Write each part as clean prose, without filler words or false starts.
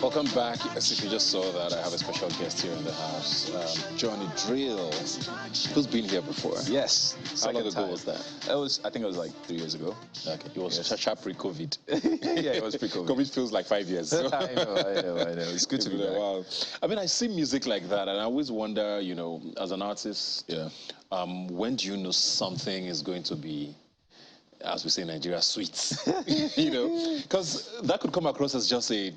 Welcome back. As if you just saw that, I have a special guest here in the house, Johnny Drille, who's been here before. Yes. How long ago was that? I think it was like 3 years ago. Okay. It was sharp pre-COVID. Yeah, it was pre-COVID. COVID feels like 5 years. So. I know. It's good to be back. Wow. I mean, I see music like that, and I always wonder, you know, as an artist, when do you know something is going to be, as we say in Nigeria, sweet? You know, because that could come across as just a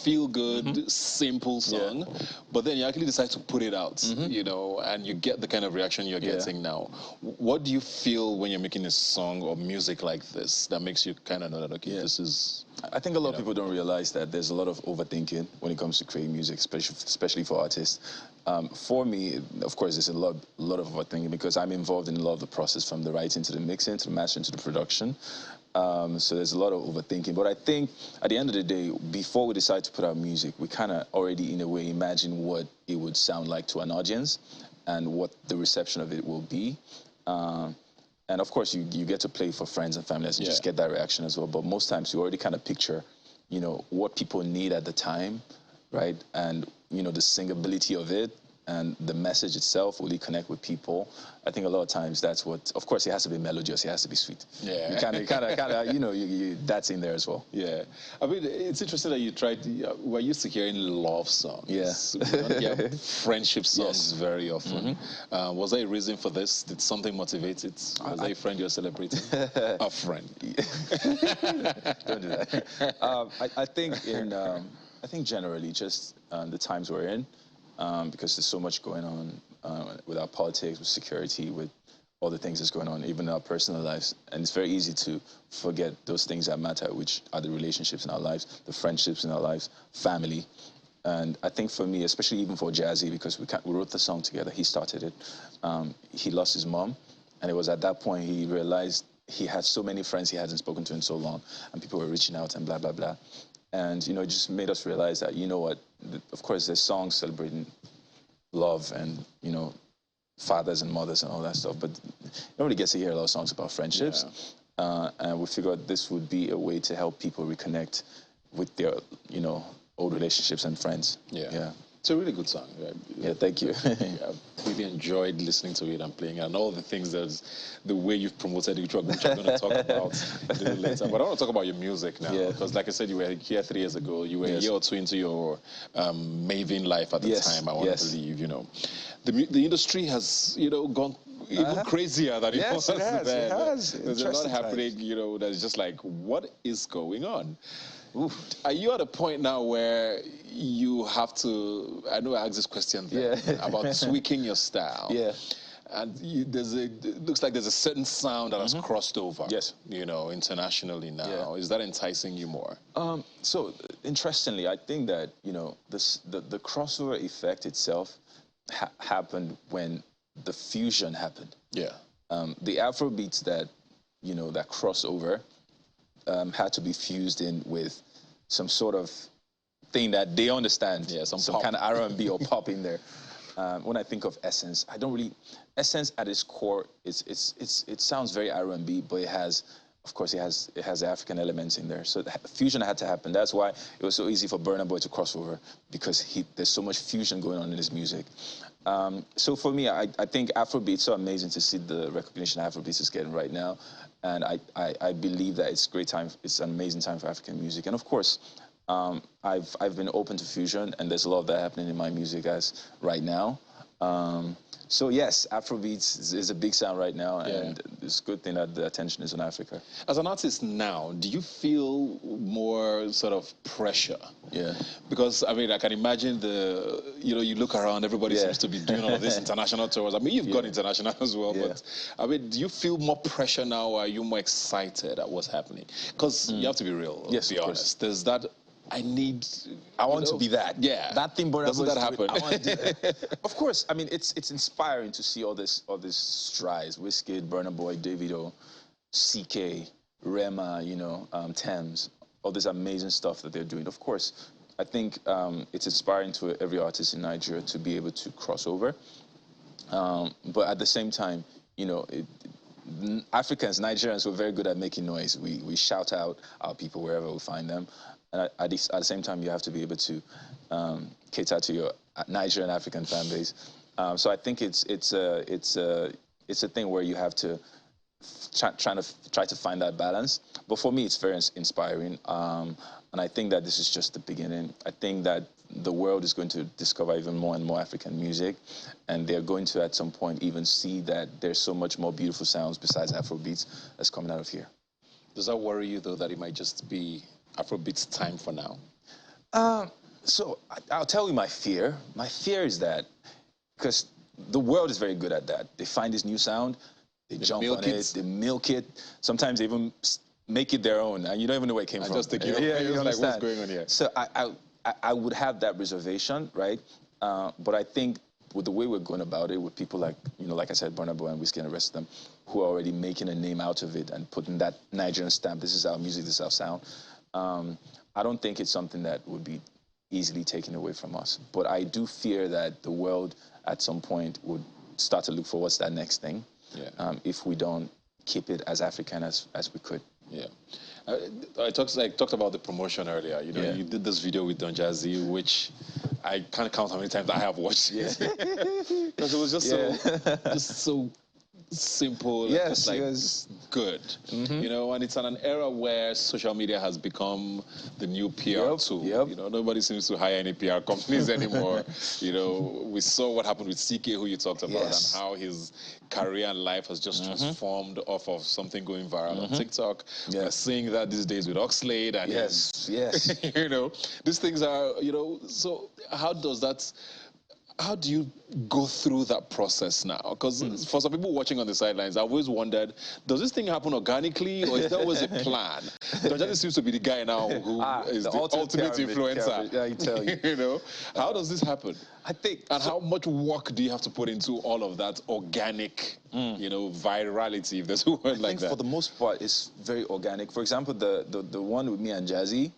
feel-good, simple song, but then you actually decide to put it out, you know, and you get the kind of reaction you're getting now. What do you feel when you're making a song or music like this that makes you kind of know that, okay, this is... I think a lot of people don't realize that there's a lot of overthinking when it comes to creating music, especially for artists. For me, of course, there's a lot of overthinking because I'm involved in a lot of the process, from the writing to the mixing to the mastering to the production. So there's a lot of overthinking. But I think at the end of the day, before we decide to put out music, we kind of already, in a way, imagine what it would sound like to an audience and what the reception of it will be. And of course, you get to play for friends and families and just get that reaction as well. But most times, you already kind of picture, you know, what people need at the time, right? And, you know, the singability of it and the message itself, will it connect with people? I think a lot of times that's what, of course, it has to be melodious, it has to be sweet. Yeah. You kind of, you know, that's in there as well. Yeah. I mean, it's interesting that you tried, we're used to hearing love songs. Yeah. We don't hear friendship songs very often. Was there a reason for this? Did something motivate it? Was there a friend you're celebrating? A friend. Don't do that. I think generally just the times we're in, because there's so much going on with our politics, with security, with all the things that's going on, even in our personal lives. And it's very easy to forget those things that matter, which are the relationships in our lives, the friendships in our lives, family. And I think for me, especially even for Jazzy, because we wrote the song together, he started it. He lost his mom, and it was at that point he realized he had so many friends he hadn't spoken to in so long, and people were reaching out and blah, blah, blah. And, you know, it just made us realize that, you know what, of course, there's songs celebrating love and, you know, fathers and mothers and all that stuff, but nobody gets to hear a lot of songs about friendships. And we figured this would be a way to help people reconnect with their, you know, old relationships and friends. Yeah. It's a really good song. Yeah, thank you. I've really enjoyed listening to it and playing it, and all the things the way you've promoted it, which I'm going to talk about a little later. But I want to talk about your music now, because like I said, you were here 3 years ago. You were a year or two into your maven life at the time, I want to believe, you know. The industry has, you know, gone even crazier than it was then. It has. There's a lot happening, you know, that's just like, what is going on? Oof. Are you at a point now where you have to, I know I asked this question about tweaking your style. Yeah. And it looks like there's a certain sound that has crossed over, you know, internationally now. Yeah. Is that enticing you more? So, interestingly, I think that, you know, the crossover effect itself happened when the fusion happened. Yeah. The afrobeats that, you know, that cross over had to be fused in with some sort of thing that they understand. Yeah, some kind of R&B or pop in there. When I think of Essence, I don't really... Essence at its core, it sounds very R&B, but it has, of course, it has African elements in there. So the fusion had to happen. That's why it was so easy for Burna Boy to cross over, because there's so much fusion going on in his music. So for me, I think Afrobeats, it's so amazing to see the recognition Afrobeats is getting right now. And I believe that it's a great time, it's an amazing time for African music. And of course, I've been open to fusion, and there's a lot of that happening in my music right now. So yes, Afrobeats is a big sound right now, and it's a good thing that the attention is on Africa. As an artist now, do you feel more sort of pressure? Yeah. Because, I mean, I can imagine you know, you look around, everybody seems to be doing all of this international tours. I mean, you've gone international as well, but, I mean, do you feel more pressure now, or are you more excited at what's happening? Because you have to be real, be honest. There's that... I want to be that. Yeah. That thing, but doesn't that happen? I want to do that. Of course, I mean, it's inspiring to see all this strides. Wizkid, Burna Boy, Davido, CK, Rema, you know, Thames, all this amazing stuff that they're doing. Of course, I think it's inspiring to every artist in Nigeria to be able to cross over. But at the same time, you know, Africans, Nigerians, we're very good at making noise. We shout out our people wherever we find them. and at the same time, you have to be able to cater to your Nigerian African fan base. So I think it's a thing where you have to try to find that balance. But for me, it's very inspiring, and I think that this is just the beginning. I think that the world is going to discover even more and more African music, and they're going to at some point even see that there's so much more beautiful sounds besides Afrobeats that's coming out of here. Does that worry you, though, that it might just be Afrobeats time for now? So I'll tell you my fear. My fear is that, because the world is very good at that. They find this new sound, they jump on it, they milk it. Sometimes they even make it their own, and you don't even know where it came from. Just thinking, yeah, you like, what's going on here? So I would have that reservation, right? But I think with the way we're going about it, with people like, like I said, Burna Boy and Whiskey and the rest of them, who are already making a name out of it and putting that Nigerian stamp, this is our music, this is our sound, I don't think it's something that would be easily taken away from us. But I do fear that the world at some point would start to look for what's that next thing, if we don't keep it as African as we could. Yeah. I talked about the promotion earlier. You did this video with Don Jazzy, which I can't count how many times I have watched it. Because it was just so simple. Yes, and it was good. And it's in an era where social media has become the new PR tool. Nobody seems to hire any PR companies anymore. We saw what happened with CK, who you talked about, and how his career and life has just transformed off of something going viral on TikTok. We're seeing that these days with Oxlade and these things are, so how do you go through that process now? Because for some people watching on the sidelines, I've always wondered, does this thing happen organically, or is there always a plan? Don Jazzy seems to be the guy now who is the ultimate influencer. I tell you. How does this happen? I think... And how much work do you have to put into all of that organic, virality, if there's a word like that? For the most part, it's very organic. For example, the one with me and Jazzy,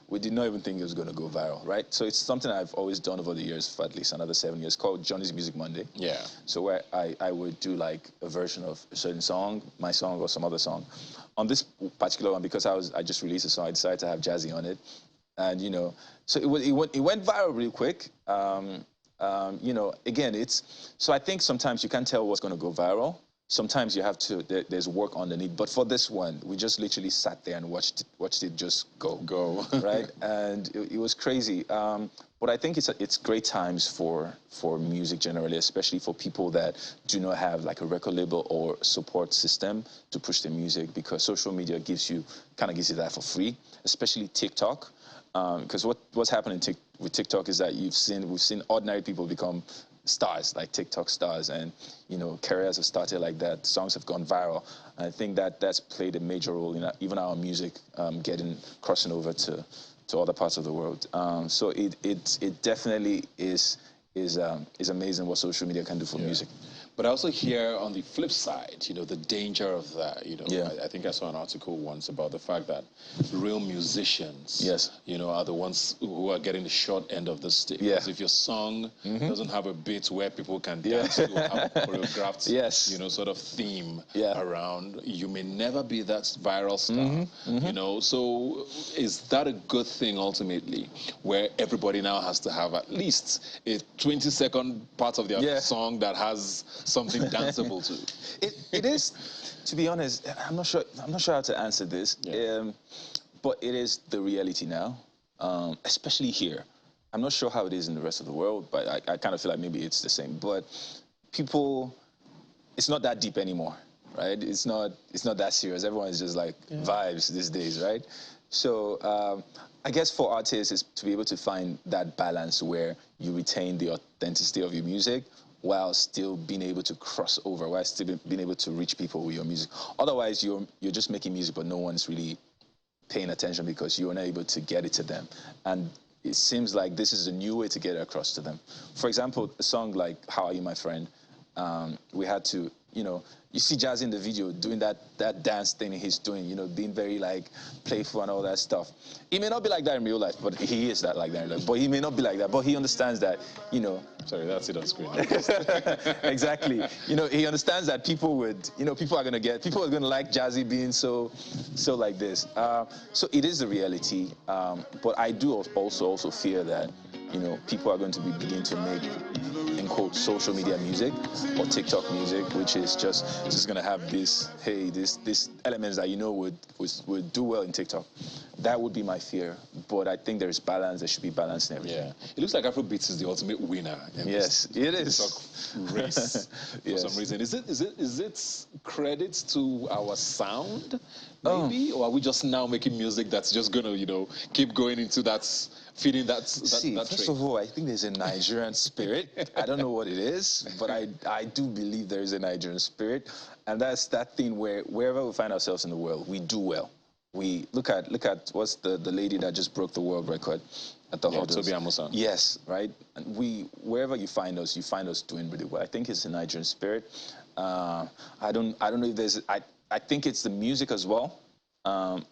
we did not even think it was going to go viral, right? So it's something I've always done over the years, for at least another 7 years, called Johnny's Music Monday. Yeah. So where I would do like a version of a certain song, my song or some other song. On this particular one, because I just released a song, I decided to have Jazzy on it. And, so it went viral real quick. Again, so I think sometimes you can't tell what's going to go viral. Sometimes you have to, there's work underneath. But for this one, we just literally sat there and watched it just go. Right? And it was crazy. But I think it's great times for music generally, especially for people that do not have like a record label or support system to push their music, because social media gives you that for free, especially TikTok. Because what's happening with TikTok is that we've seen ordinary people become stars, like TikTok stars, and careers have started like that. Songs have gone viral, and I think that's played a major role in even our music crossing over to other parts of the world. So it definitely is amazing what social media can do for music. But I also hear on the flip side, the danger of that. I think I saw an article once about the fact that real musicians, are the ones who are getting the short end of the stick. Because if your song doesn't have a beat where people can dance to, have a choreographed, sort of theme around, you may never be that viral star. So is that a good thing ultimately, where everybody now has to have at least a 20-second part of their song that has something danceable to it is, to be honest, I'm not sure how to answer this, but it is the reality now, especially here. I'm not sure how it is in the rest of the world, but I kind of feel like maybe it's the same. But people, it's not that deep anymore, right? It's not that serious. Everyone is just like vibes these days, right? So I guess for artists, is to be able to find that balance where you retain the authenticity of your music, while still being able to cross over, while still being able to reach people with your music. Otherwise, you're just making music, but no one's really paying attention because you're not able to get it to them. And it seems like this is a new way to get it across to them. For example, a song like How Are You, My Friend? We had to you know, you see Jazzy in the video doing that dance thing he's doing, you know, being very like playful and all that stuff. He may not be like that in real life, but he is that like that in real life. But he may not be like that, but he understands that, you know. Sorry, that's it on screen. Exactly. You know, he understands that people are gonna like Jazzy being so like this. So it is a reality. But I do also fear that, you know, people are going to be beginning to make, in quote, social media music or TikTok music, which is just going to have this elements that, you know, would do well in TikTok. That would be my fear. But I think there's balance. There should be balance in everything. Yeah. It looks like afrobeats is the ultimate winner in this it is. TikTok race for some reason. Is it credit to our sound, maybe? Or are we just now making music that's just going to, you know, keep going into that, feeding that first of all, I think there's a Nigerian spirit. I don't know what it is, but I do believe there is a Nigerian spirit. And that's that thing where wherever we find ourselves in the world, we do well. We look at what's the lady that just broke the world record at the hurdles. Tobi Amusan. Yes, right. And wherever you find us doing really well. I think it's the Nigerian spirit. I don't know if there's. I think it's the music as well.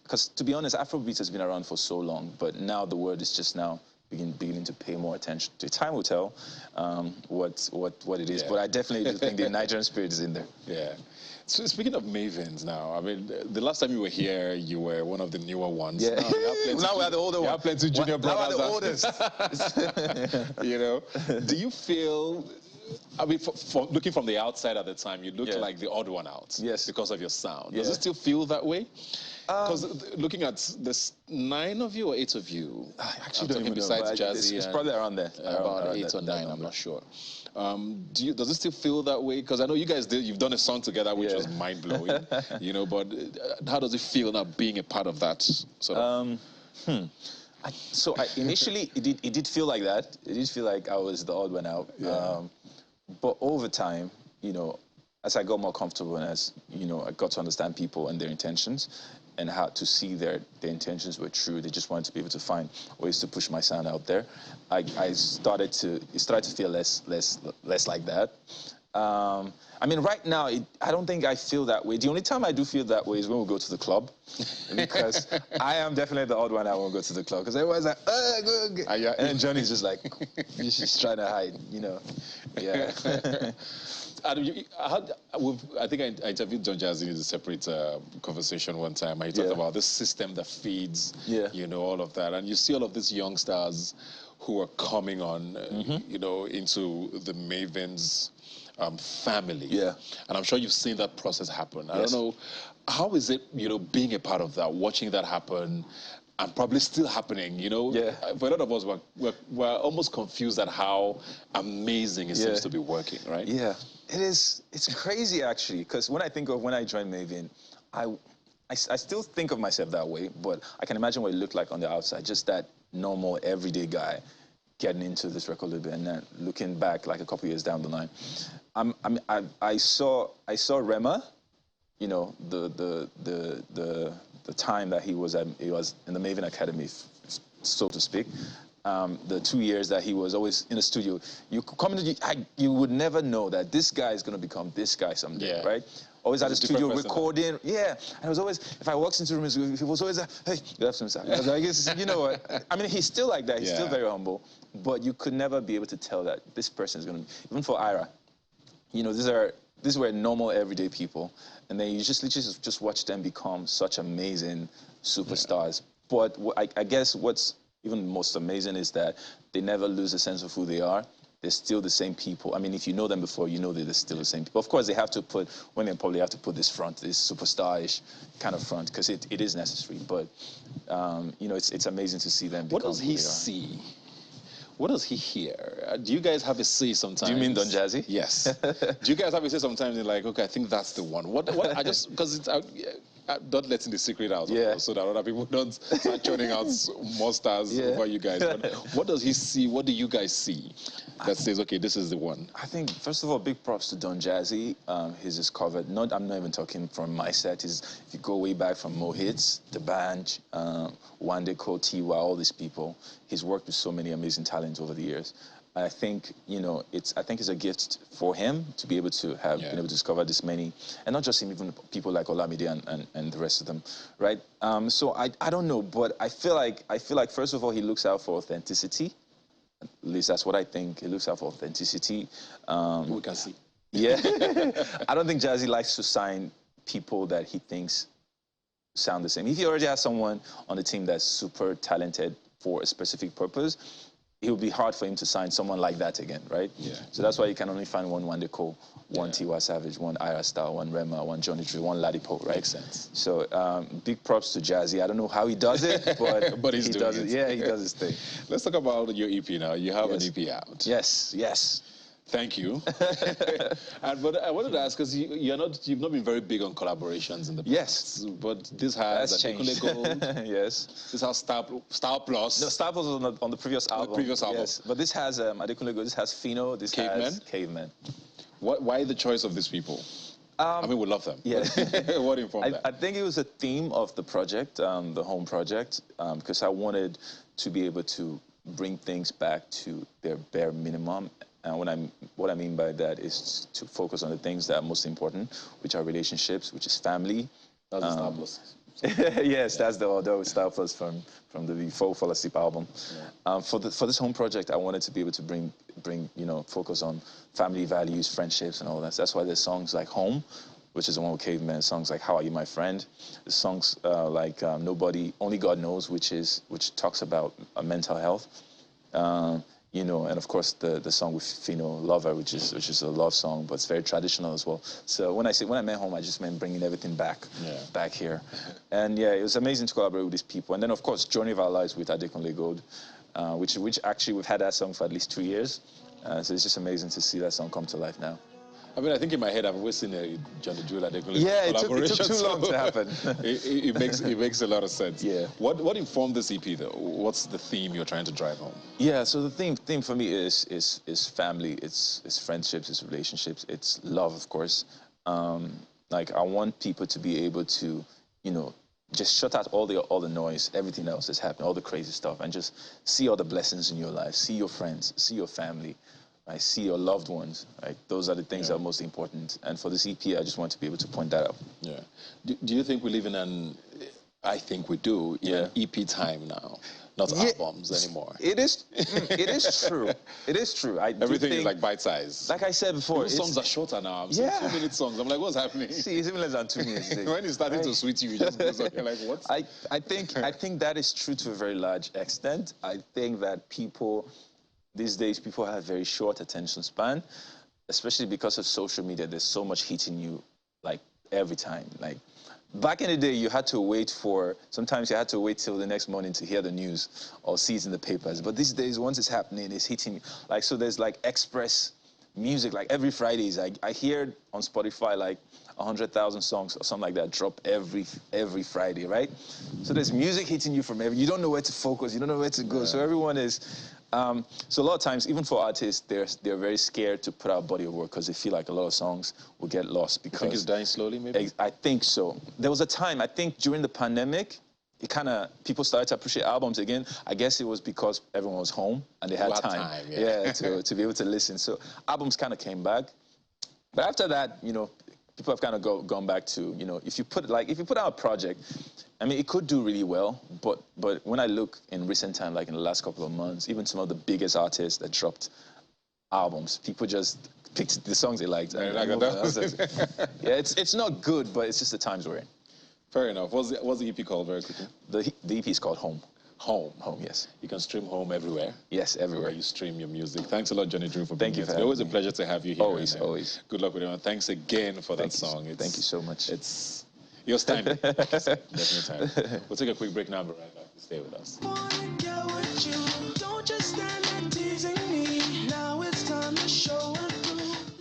Because to be honest, Afrobeats has been around for so long, but now the world is just now beginning to pay more attention to it. Time will tell what it is, but I definitely do think the Nigerian spirit is in there. Yeah. So speaking of mavens now, I mean, the last time you were here, you were one of the newer ones. Yeah. Now we are the older ones. You have plenty junior brothers. Now we are the oldest. You know, do you feel? I mean, for looking from the outside at the time, you looked like the odd one out. Yes. Because of your sound. Does it still feel that way? Because looking at this 9 of you or 8 of you, I actually don't even know. Besides Jazzy, it's probably around there. About 8 or 9, I'm not sure. Does it still feel that way? Because I know you guys you've done a song together, which was mind blowing. You know, but how does it feel now being a part of that sort of? Initially, it did feel like that. It did feel like I was the odd one out. Yeah. But over time, you know, as I got more comfortable and as, you know, I got to understand people and their intentions and how to see their intentions were true, they just wanted to be able to find ways to push my sound out there. It started to feel less like that. I mean, right now, I don't think I feel that way. The only time I do feel that way is when we go to the club, because I am definitely the odd one out when we go to the club, because everyone's like, go. And Johnny's just like, he's just trying to hide, you know. Yeah. I think I interviewed John Jazzy in a separate conversation one time. He talked about this system that feeds, you know, all of that. And you see all of these young stars who are coming on, you know, into the Mavens family. Yeah. And I'm sure you've seen that process happen. I don't know, how is it, you know, being a part of that, watching that happen, and probably still happening, you know? Yeah. For a lot of us, we're almost confused at how amazing it seems to be working, right? Yeah. It is. It's crazy, actually, because when I think of when I joined Maven, I still think of myself that way, but I can imagine what it looked like on the outside, just that normal, everyday guy getting into this record label and then looking back like a couple years down the line. I saw Rema, you know, the time that he was in the Maven Academy, so to speak. The 2 years that he was always in the studio, you would never know that this guy is going to become this guy someday, right? Always at the studio recording, and it was always, if I walked into rooms, he was always like, hey, good afternoon, sir. I was like, you know what? I mean, he's still like that. He's still very humble, but you could never be able to tell that this person is going to, even for Ira, you know, these were normal, everyday people, and then you just watch them become such amazing superstars. But I guess what's even most amazing is that they never lose a sense of who they are. They're still the same people. I mean, if you know them before, you know that they're still the same people. Of course, they probably have to put this front, this superstar-ish kind of front, because it is necessary. But, you know, it's amazing to see them become What does he see? What does he hear? Do you guys have a say sometimes? Do you mean Don Jazzy? Yes. Do you guys have a say sometimes? You're like, okay, I think that's the one. What? I just, because it's not letting the secret out, so that other people don't start churning out more stars over you guys. But what does he see? What do you guys see that says, okay, this is the one? I think, first of all, big props to Don Jazzy. He's discovered, I'm not even talking from my set. If you go way back from Mo Hits, The Band, Wande Ko, Tiwa, all these people, he's worked with so many amazing talents over the years. I think, I think it's a gift for him to be able to have been able to discover this many, and not just him, even people like Olamide and the rest of them, right? So I don't know, but I feel like first of all, he looks out for authenticity. At least that's what I think. He looks out for authenticity. We can see. Yeah. I don't think Jazzy likes to sign people that he thinks sound the same. If he already has someone on the team that's super talented for a specific purpose, it would be hard for him to sign someone like that again, right? Yeah. So that's why you can only find one Wande Cole, one Tiwa Savage, one Ira Star, one Rema, one Johnny Drille, one Ladipo, right? Makes sense. So big props to Jazzy. I don't know how he does it, but, but he does it. Yeah, he does his thing. Let's talk about your EP now. You have an EP out. Yes. Thank you. But I wanted to ask, because you've not been very big on collaborations in the past. Yes. But this has changed. Gold. Yes. This has Star Plus. No, Star Plus was on the previous album. The previous album. Yes. But this has Adekunle Gold. This has Fino. This has Caveman. Why the choice of these people? I mean, we love them. Yeah. What informed that? I think it was a theme of the project, the home project, because I wanted to be able to bring things back to their bare minimum. And what I mean by that is to focus on the things that are most important, which are relationships, which is family. That's the Star Plus. Yes, that's the Star Plus from the Before Fall Asleep album. Yeah. For this home project, I wanted to be able to bring focus on family values, friendships, and all that. So that's why there's songs like Home, which is the one with Caveman, songs like How Are You My Friend, the songs like Nobody, Only God Knows, which talks about mental health. And of course the song with Fino, Lover, which is a love song, but it's very traditional as well. So when I meant home, I just meant bringing everything back here. And it was amazing to collaborate with these people. And then of course Journey of Our Lives with Adekunle Gold, which actually we've had that song for at least 2 years. So it's just amazing to see that song come to life now. I mean, I think in my head I've always seen a Johnny Drille Adekunle collaboration. It took too long to happen. it makes a lot of sense. Yeah. What informed this EP though? What's the theme you're trying to drive home? Yeah. So the theme for me is family. It's friendships. It's relationships. It's love, of course. Like I want people to be able to, just shut out all the noise, everything else that's happening, all the crazy stuff, and just see all the blessings in your life. See your friends. See your family. I see your loved ones, right? Those are the things that are most important. And for this EP, I just want to be able to point that out. Yeah. Do you think we live in I think we do, in an EP time now, not albums anymore? It is true. It is true. Everything is like bite-sized. Like I said before. Songs are shorter now. I'm seeing 2-minute songs. I'm like, what's happening? See, it's even less than 2 minutes. When it's starting to sweet you just goes on. You're like, what? I think that is true to a very large extent. I think that these days, people have very short attention span, especially because of social media. There's so much hitting you, like, every time. Like, back in the day, sometimes you had to wait till the next morning to hear the news or see it in the papers. But these days, once it's happening, it's hitting you. Like, so there's, like, express music. Like, every Fridays, I hear on Spotify, like, 100,000 songs or something like that drop every Friday, right? So there's music hitting you from you don't know where to focus. You don't know where to go. So everyone is... so a lot of times, even for artists, they're very scared to put out body of work because they feel like a lot of songs will get lost. Because you think it's dying slowly, maybe? I think so. There was a time, I think during the pandemic, people started to appreciate albums again. I guess it was because everyone was home and they had time to be able to listen. So albums kind of came back. But after that, people have kind of gone back to, if you put out a project, I mean, it could do really well, but when I look in recent time, like in the last couple of months, even some of the biggest artists that dropped albums, people just picked the songs they liked. It's not good, but it's just the times we're in. Fair enough. What's the EP called, very quickly? The EP is called Home. Home, yes. You can stream Home everywhere. Yes, everywhere. You stream your music. Thanks a lot, Johnny Drille, for being here. Thank you. It's always a pleasure to have you here. Always. Good luck with it. Thanks again for that song. Thank you so much. It's your time. Definitely time. We'll take a quick break now, but right back. Stay with us.